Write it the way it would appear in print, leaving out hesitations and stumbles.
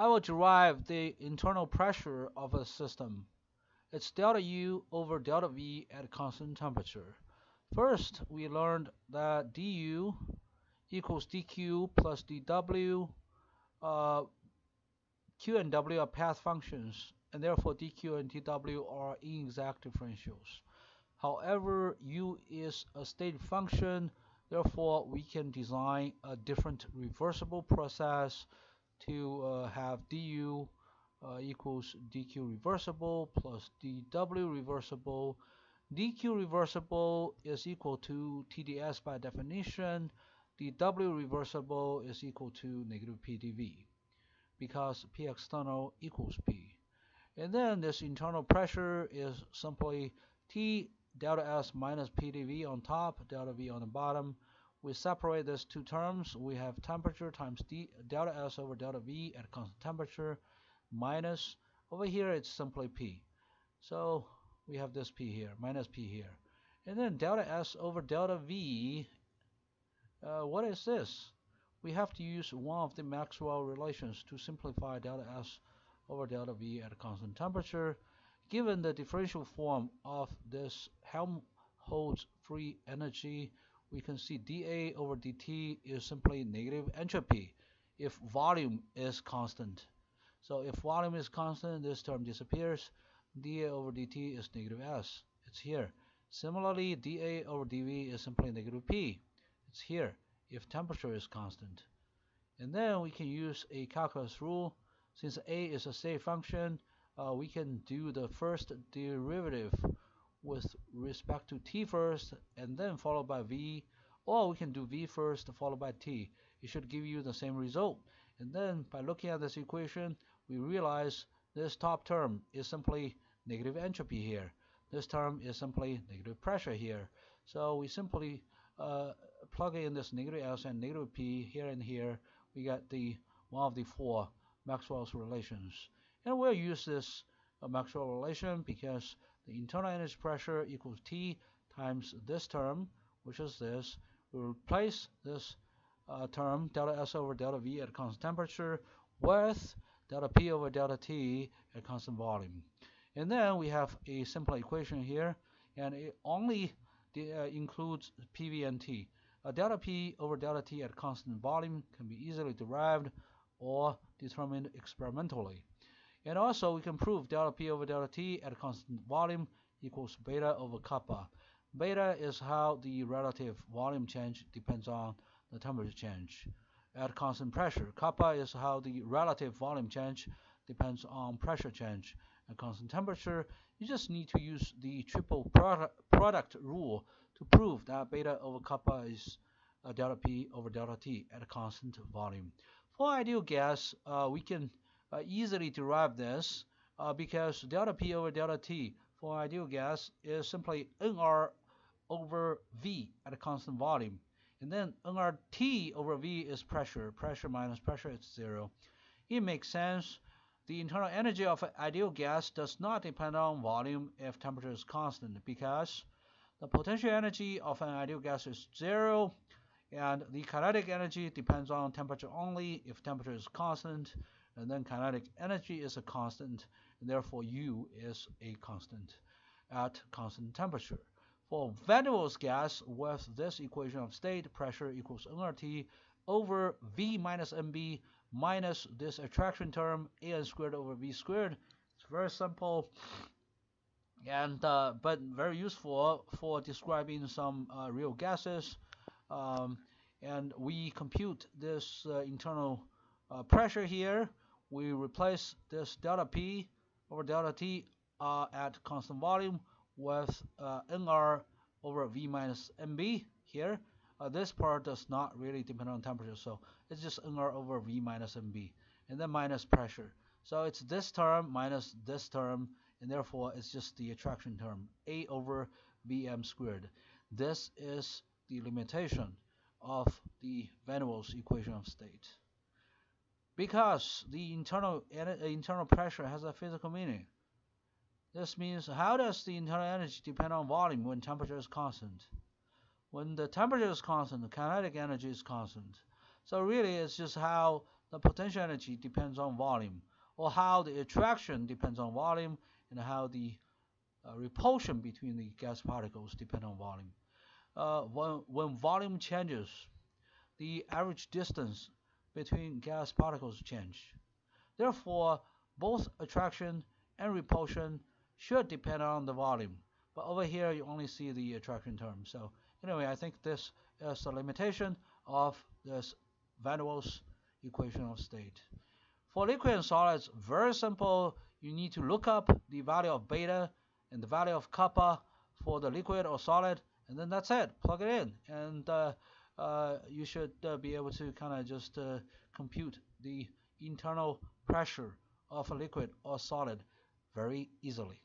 I will derive the internal pressure of a system. It's delta U over delta V at constant temperature. First, we learned that du equals dq plus dw. Uh, Q and W are path functions, and therefore dq and dw are inexact differentials. However, U is a state function, therefore we can design a different reversible process to have du equals dq reversible plus dw reversible. dq reversible is equal to TdS by definition. dw reversible is equal to negative p dv because p external equals p. And then this internal pressure is simply T delta S minus p dv on top, delta V on the bottom. We separate these two terms. We have temperature times delta S over delta V at constant temperature minus, over here it's simply P. So we have this P here, minus P here. And then delta S over delta V, what is this? We have to use one of the Maxwell relations to simplify delta S over delta V at constant temperature. Given the differential form of this Helmholtz free energy, we can see dA over dt is simply negative entropy if volume is constant. So if volume is constant, this term disappears. dA over dt is negative S. It's here. Similarly, dA over dV is simply negative P. It's here if temperature is constant. And then we can use a calculus rule. Since A is a state function, we can do the first derivative with respect to t first and then followed by v, or we can do v first followed by t. It should give you the same result. And then by looking at this equation, we realize this top term is simply negative entropy here. This term is simply negative pressure here. So we simply plug in this negative S and negative P here and here. We get the one of the four Maxwell's relations. And we'll use this Maxwell relation because the internal energy pressure equals T times this term, which is this. We replace this term, delta S over delta V at constant temperature, with delta P over delta T at constant volume. And then we have a simple equation here, and it only includes PV and T. Delta P over delta T at constant volume can be easily derived or determined experimentally. And also we can prove delta P over delta T at constant volume equals beta over kappa. Beta is how the relative volume change depends on the temperature change at constant pressure. Kappa is how the relative volume change depends on pressure change at constant temperature. You just need to use the triple product rule to prove that beta over kappa is delta P over delta T at a constant volume. For ideal gas, we can easily derive this because delta P over delta T for ideal gas is simply nR over V at a constant volume. And then nRT over V is pressure. Pressure minus pressure is 0. It makes sense. The internal energy of an ideal gas does not depend on volume if temperature is constant because the potential energy of an ideal gas is 0, and the kinetic energy depends on temperature only if temperature is constant, and then kinetic energy is a constant, and therefore U is a constant at constant temperature. For van der Waals gas with this equation of state, pressure equals nRT over V minus Mb minus this attraction term An squared over V squared. It's very simple and but very useful for describing some real gases. And we compute this internal pressure here. We replace this delta P over delta T at constant volume with nR over V minus Mb here. This part does not really depend on temperature, so it's just nR over V minus Mb, and then minus pressure. So it's this term minus this term, and therefore it's just the attraction term, A over Vm squared. This is the limitation of the van der Waals equation of state. Because the internal pressure has a physical meaning. This means how does the internal energy depend on volume when temperature is constant? When the temperature is constant, the kinetic energy is constant. So really it's just how the potential energy depends on volume, or how the attraction depends on volume, and how the repulsion between the gas particles depend on volume. When volume changes, the average distance between gas particles change. Therefore, both attraction and repulsion should depend on the volume. But over here, you only see the attraction term. So anyway, I think this is the limitation of this van der Waals equation of state. For liquid and solids, very simple. You need to look up the value of beta and the value of kappa for the liquid or solid, and then that's it. Plug it in, and you should be able to kind of just compute the internal pressure of a liquid or solid very easily.